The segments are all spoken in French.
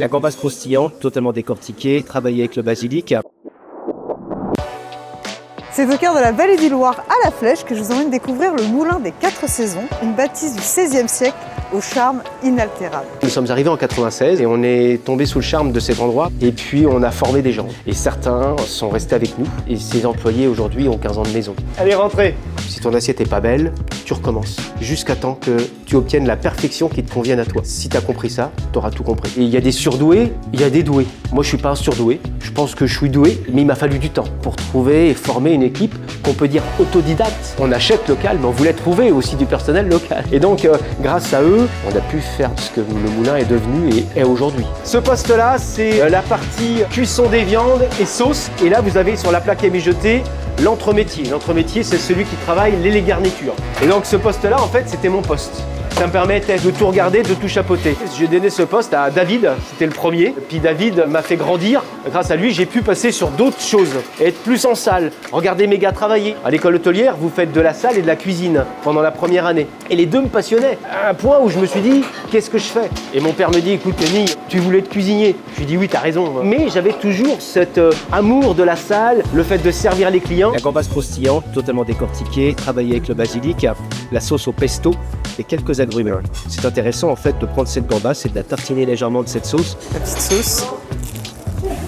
La gambasse croustillante, totalement décortiquée, travaillée avec le basilic. C'est au cœur de la vallée du Loir, à La Flèche, que je vous emmène découvrir le Moulin des 4 Saisons, une bâtisse du XVIe siècle au charme inaltérable. Nous sommes arrivés en 96 et on est tombé sous le charme de cet endroit et puis on a formé des gens. Et certains sont restés avec nous et ces employés aujourd'hui ont 15 ans de maison. Allez, rentrez! Si ton assiette n'est pas belle, tu recommences jusqu'à temps que tu obtiennes la perfection qui te convienne à toi. Si tu as compris ça, tu auras tout compris. Et il y a des surdoués, il y a des doués. Moi, je suis pas un surdoué. Je pense que je suis doué, mais il m'a fallu du temps pour trouver et former une équipe qu'on peut dire autodidacte. On achète local, mais on voulait trouver aussi du personnel local. Et donc, grâce à eux, on a pu faire ce que le moulin est devenu et est aujourd'hui. Ce poste-là, c'est la partie cuisson des viandes et sauce. Et là, vous avez sur la plaque à mijoter l'entremétier. L'entremétier, c'est celui qui travaille les garnitures. Et donc, ce poste-là, en fait, c'était mon poste. Ça me permettait de tout regarder, de tout chapeauter. J'ai donné ce poste à David, c'était le premier. Puis David m'a fait grandir. Grâce à lui, j'ai pu passer sur d'autres choses, être plus en salle, regarder mes gars travailler. À l'école hôtelière, vous faites de la salle et de la cuisine pendant la première année. Et les deux me passionnaient, à un point où je me suis dit, qu'est-ce que je fais? Et mon père me dit, écoute Kenny, tu voulais être cuisinier. Je lui dis, oui, t'as raison. Mais j'avais toujours cet amour de la salle, le fait de servir les clients. La gambasse croustillante, totalement décortiquée, travaillée avec le basilic, la sauce au pesto et quelques agrumes. C'est intéressant en fait de prendre cette gambasse et de la tartiner légèrement de cette sauce. La petite sauce.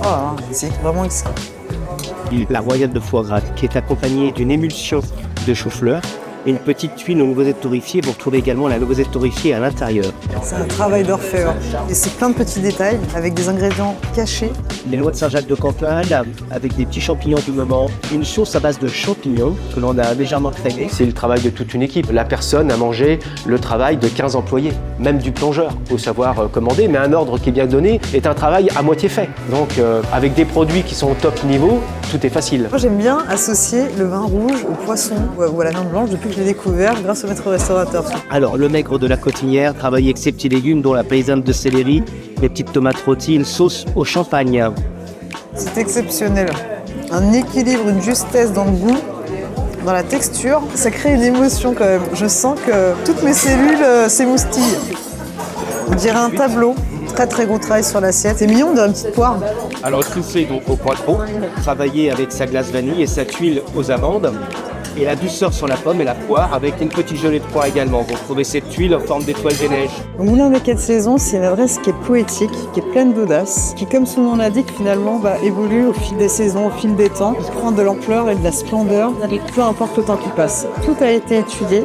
Oh, c'est vraiment excellent. La royale de foie gras qui est accompagnée d'une émulsion de chou-fleur et une petite tuile aux noisettes torréfiées. Vous retrouvez également la noisette torréfiée à l'intérieur. C'est un travail d'orfèvre. Et c'est plein de petits détails avec des ingrédients cachés. Les noix de Saint-Jacques de Cantal avec des petits champignons du moment. Une sauce à base de champignons que l'on a légèrement crémée. C'est le travail de toute une équipe. La personne a mangé le travail de 15 employés, même du plongeur. Il faut savoir commander, mais un ordre qui est bien donné est un travail à moitié fait. Donc avec des produits qui sont au top niveau, tout est facile. Moi j'aime bien associer le vin rouge au poisson ou à la viande blanche depuis que je l'ai découvert grâce au maître restaurateur. Alors le maigre de la Cotinière, travaillé avec ses petits légumes dont la paysanne de céleri, les petites tomates rôties, une sauce au champagne. C'est exceptionnel. Un équilibre, une justesse dans le goût, dans la texture. Ça crée une émotion quand même. Je sens que toutes mes cellules s'émoustillent. On dirait un tableau. Très très gros travail sur l'assiette. C'est mignon, on dirait une petite poire. Alors soufflé donc au poivron, travaillé avec sa glace vanille et sa tuile aux amandes. Et la douceur sur la pomme et la poire avec une petite gelée de poire également. Vous retrouvez cette tuile en forme d'étoile des neiges. Le Moulin des 4 Saisons, c'est une adresse qui est poétique, qui est pleine d'audace, qui, comme son nom l'indique, finalement évolue au fil des saisons, au fil des temps. Il prend de l'ampleur et de la splendeur, peu importe le temps qui passe. Tout a été étudié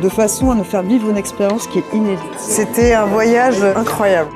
de façon à nous faire vivre une expérience qui est inédite. C'était un voyage incroyable.